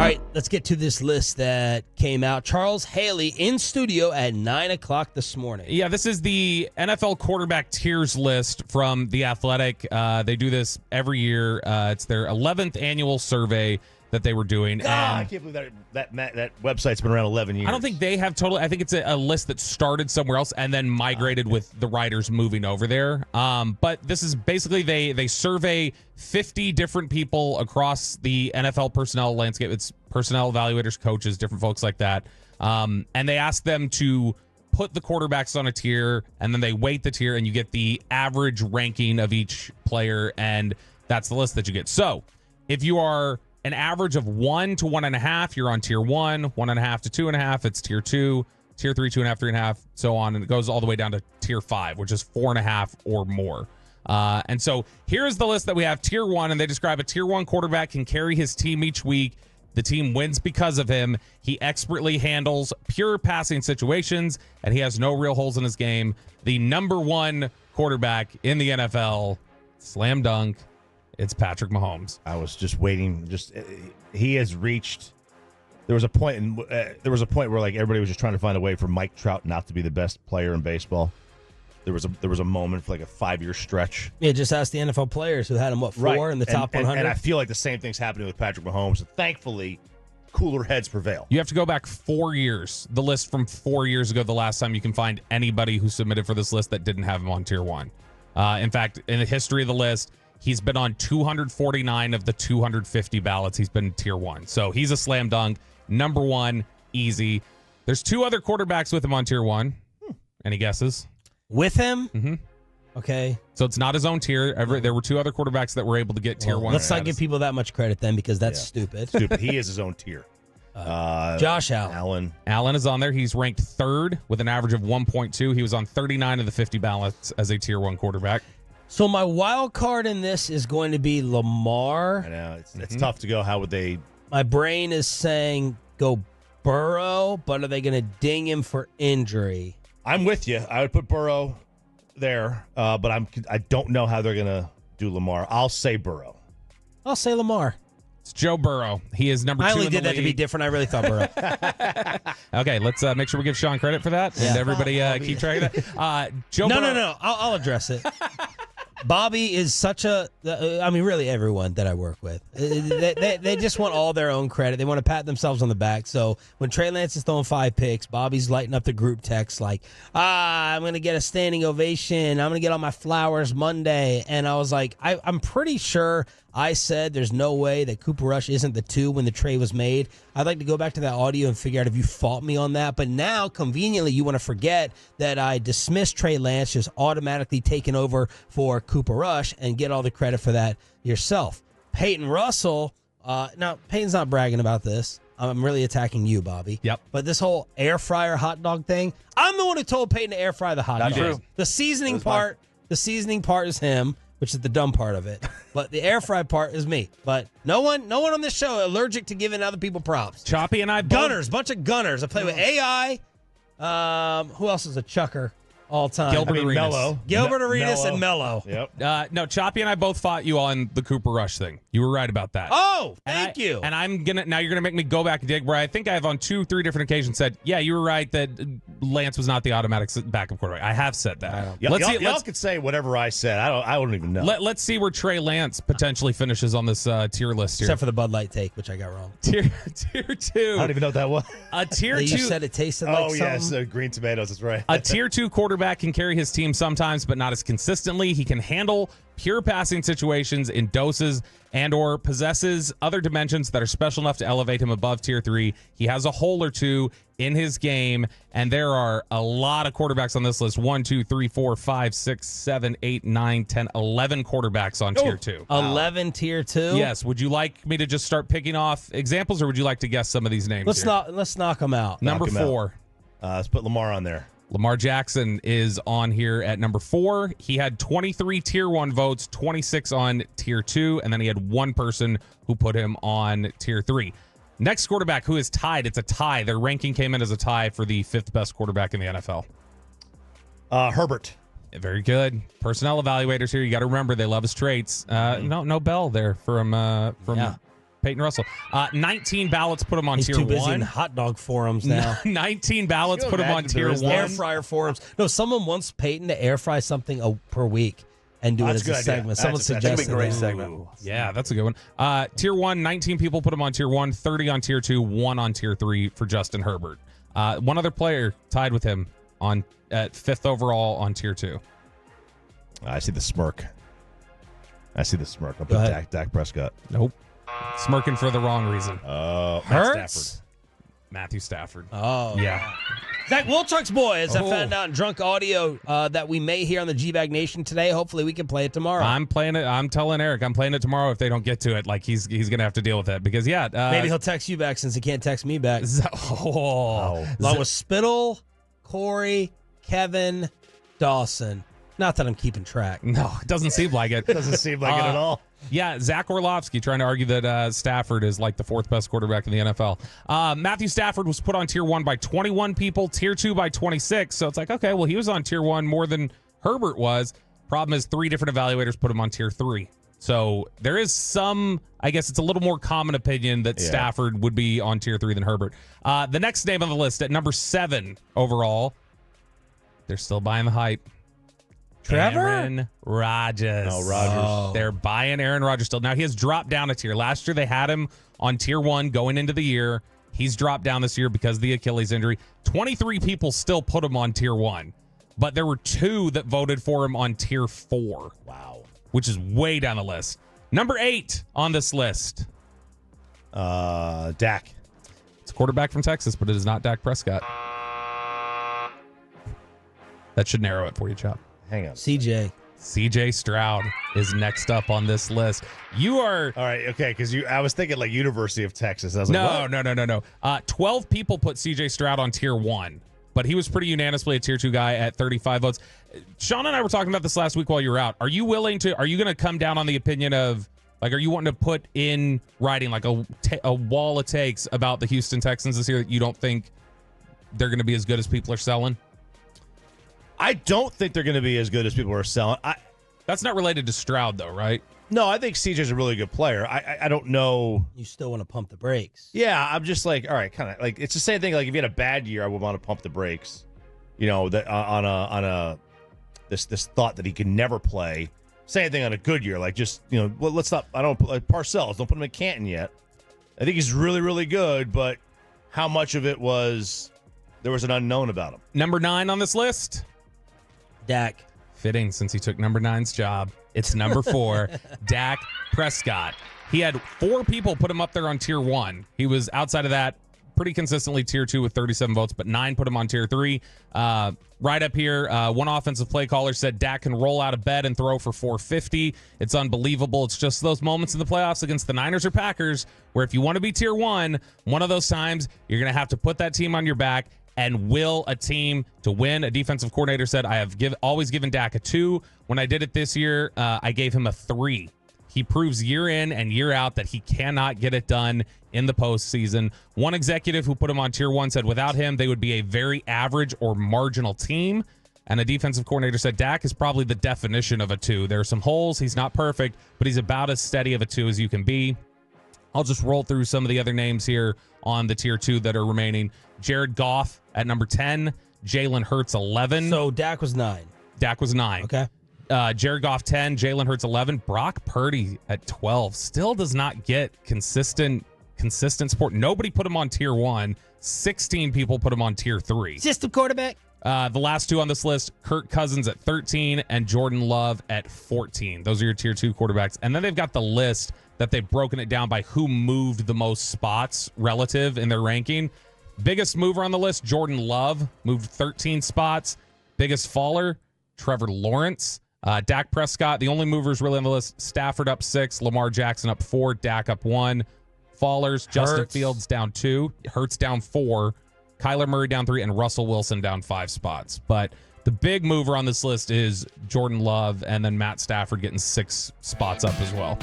right, let's get to this list that came out. Charles Haley in studio at 9 o'clock this morning. Yeah, this is the NFL quarterback tiers list from The Athletic. They do this every year. It's their 11th annual survey that they were doing. God, I can't believe that website's been around 11 years. I don't think they have total. I think it's a list that started somewhere else and then migrated with the writers moving over there. But this is basically they survey 50 different people across the NFL personnel landscape. It's personnel evaluators, coaches, different folks like that. And they ask them to put the quarterbacks on a tier, and then they weight the tier, and you get the average ranking of each player, and that's the list that you get. So if you are an average of 1 to 1.5, you're on tier 1, 1.5 to 2.5, it's tier 2, tier 3, 2.5, 3.5, so on, and it goes all the way down to tier 5, which is 4.5 or more. And so here's the list that we have. Tier 1, and they describe a tier 1 quarterback can carry his team each week. The team wins because of him. He expertly handles pure passing situations, and he has no real holes in his game. The number 1 quarterback in the NFL, slam dunk, it's Patrick Mahomes. I was just waiting. He has reached. There was a point where like everybody was just trying to find a way for Mike Trout not to be the best player in baseball. There was a moment for like a 5-year stretch. Yeah, just ask the NFL players who had him, 4 in the top 100? And I feel like the same thing's happening with Patrick Mahomes. And thankfully, cooler heads prevail. You have to go back 4 years. The list from 4 years ago, the last time you can find anybody who submitted for this list that didn't have him on tier 1. In fact, in the history of the list, he's been on 249 of the 250 ballots. He's been tier 1. So he's a slam dunk. Number 1, easy. There's 2 other quarterbacks with him on tier 1. Any guesses? With him? Mm-hmm. Okay. So it's not his own tier. There were 2 other quarterbacks that were able to get tier 1. Let's not give people that much credit then, because that's stupid. Stupid. He is his own tier. Josh Allen. Allen is on there. He's ranked 3rd with an average of 1.2. He was on 39 of the 50 ballots as a tier 1 quarterback. So my wild card in this is going to be Lamar. I know. It's tough to go. How would they? My brain is saying go Burrow, but are they going to ding him for injury? I'm with you. I would put Burrow there, but I don't know how they're going to do Lamar. I'll say Burrow. I'll say Lamar. It's Joe Burrow. He is number 2 in the league. I only did that to be different. I really thought Burrow. Okay, let's make sure we give Sean credit for that, and everybody keep track of that. Joe Burrow. No. I'll address it. Bobby is such a, really everyone that I work with, they just want all their own credit. They want to pat themselves on the back. So when Trey Lance is throwing 5 picks, Bobby's lighting up the group text like, I'm going to get a standing ovation. I'm going to get all my flowers Monday. And I was like, I'm pretty sure I said there's no way that Cooper Rush isn't the 2 when the trade was made. I'd like to go back to that audio and figure out if you fought me on that. But now, conveniently, you want to forget that I dismissed Trey Lance, just automatically taking over for Cooper Rush, and get all the credit for that yourself. Peyton Russell, now, Peyton's not bragging about this. I'm really attacking you, Bobby. Yep. But this whole air fryer hot dog thing, I'm the one who told Peyton to air fry the hot dog. True. The seasoning part is him, which is the dumb part of it. But the air fry part is me. But no one on this show allergic to giving other people props. Choppy and I Gunners, bunch of gunners. I play with AI. Who else is a chucker all time? Gilbert Arenas. Gilbert Arenas and Mello. Yep. No, Choppy and I both fought you on the Cooper Rush thing. You were right about that. Oh, thank you. And now you're gonna make me go back and dig where I think I have on 3 different occasions said, yeah, you were right that Lance was not the automatic backup quarterback. I have said that. Y'all could say whatever I said. I don't even know. Let's see where Trey Lance potentially finishes on this tier list here. Except for the Bud Light take, which I got wrong. Tier 2. I don't even know what that was. A tier 2. You said it tasted like something. Oh, yes, green tomatoes. That's right. A tier 2 quarterback can carry his team sometimes, but not as consistently. He can handle pure passing situations in doses and or possesses other dimensions that are special enough to elevate him above tier 3. He has a hole or 2 in his game, and there are a lot of quarterbacks on this list. 1, 2, 3, 4, 5, 6, 7, 8, 9, 10, 11 quarterbacks on tier 2. 11 tier 2? Yes. Would you like me to just start picking off examples, or would you like to guess some of these names? Let's knock them out. Number 4. Let's put Lamar on there. Lamar Jackson is on here at number 4. He had 23 tier 1 votes, 26 on tier 2, and then he had 1 person who put him on tier 3. Next quarterback who is tied, it's a tie. Their ranking came in as a tie for the 5th best quarterback in the NFL. Herbert. Very good. Personnel evaluators here. You got to remember they love his traits. No bell there from Peyton Russell. 19 ballots put him on He's tier too busy 1. in hot dog forums now. 19 ballots put him on tier 1. Air fryer forums. No, someone wants Peyton to air fry something per week and do it as a segment. Someone suggested That'd be a great that. segment. Yeah, that's a good one. Tier 1, 19 people put him on tier 1, 30 on tier 2, 1 on tier 3 for Justin Herbert. One other player tied with him at 5th overall on tier 2. I see the smirk. I'll put Dak Prescott. Nope. Smirking for the wrong reason. Hurts? Matthew Stafford. Oh. Yeah. Zach Wolchuk's boy, as I found out in drunk audio that we may hear on the G-Bag Nation today. Hopefully we can play it tomorrow. I'm playing it. I'm telling Eric I'm playing it tomorrow if they don't get to it. Like, he's going to have to deal with that because, maybe he'll text you back since he can't text me back. Along with Spittle, Corey, Kevin, Dawson. Not that I'm keeping track. No, it doesn't seem like it. Doesn't seem like it at all. Yeah, Zach Orlovsky trying to argue that Stafford is like the 4th best quarterback in the NFL. Matthew Stafford was put on tier 1 by 21 people, tier 2 by 26. So it's like, okay, well, he was on tier 1 more than Herbert was. Problem is 3 different evaluators put him on tier 3. So there is some, I guess it's a little more common opinion that Stafford would be on tier 3 than Herbert. The next name on the list at number 7 overall, they're still buying the hype. Trevor? Aaron Rodgers. No, Rodgers. Oh. They're buying Aaron Rodgers still. Now, he has dropped down a tier. Last year, they had him on tier 1 going into the year. He's dropped down this year because of the Achilles injury. 23 people still put him on tier 1, but there were 2 that voted for him on tier 4. Wow. Which is way down the list. Number 8 on this list. Dak. It's a quarterback from Texas, but it is not Dak Prescott. That should narrow it for you, Chop. Hang on. CJ Stroud is next up on this list. You are... All right, okay, because I was thinking like University of Texas. I was like, No. 12 people put CJ Stroud on tier 1, but he was pretty unanimously a tier 2 guy at 35 votes. Sean and I were talking about this last week while you were out. Are you going to come down on the opinion of, like, are you wanting to put in writing like a wall of takes about the Houston Texans this year that you don't think they're going to be as good as people are selling? I don't think they're going to be as good as people are selling. That's not related to Stroud, though, right? No, I think CJ's a really good player. I don't know. You still want to pump the brakes. Yeah, I'm just like, all right, kind of like it's the same thing. Like if you had a bad year, I would want to pump the brakes. You know, that on this thought that he can never play. Same thing on a good year. Like just well, let's not. I don't like Parcells. Don't put him in Canton yet. I think he's really really good, but how much of it was there was an unknown about him. Number 9 on this list. Dak. Fitting since he took number 9's job. It's number 4, Dak Prescott. He had 4 people put him up there on tier 1. He was outside of that pretty consistently tier 2 with 37 votes, but 9 put him on tier 3. Right up here, one offensive play caller said Dak can roll out of bed and throw for 450. It's unbelievable. It's just those moments in the playoffs against the Niners or Packers where if you want to be tier 1, one of those times you're going to have to put that team on your back and will a team to win. A defensive coordinator said, I have always given Dak a 2. When I did it this year, I gave him a 3. He proves year in and year out that he cannot get it done in the postseason. One executive who put him on tier 1 said without him, they would be a very average or marginal team. And a defensive coordinator said Dak is probably the definition of a 2. There are some holes. He's not perfect, but he's about as steady of a 2 as you can be. I'll just roll through some of the other names here on the tier 2 that are remaining. Jared Goff at number 10. Jalen Hurts 11. So Dak was 9. Dak was 9. Okay. Jared Goff 10. Jalen Hurts 11. Brock Purdy at 12. Still does not get consistent support. Nobody put him on tier 1. 16 people put him on tier 3. System quarterback. The last 2 on this list, Kirk Cousins at 13 and Jordan Love at 14. Those are your tier 2 quarterbacks. And then they've got the list that they've broken it down by who moved the most spots relative in their ranking. Biggest mover on the list, Jordan Love, moved 13 spots. Biggest faller, Trevor Lawrence. Dak Prescott, the only movers really on the list, Stafford up 6, Lamar Jackson up 4, Dak up 1. Fallers, Justin Fields down 2, Hurts down 4, Kyler Murray down 3, and Russell Wilson down 5 spots. But the big mover on this list is Jordan Love, and then Matt Stafford getting 6 spots up as well.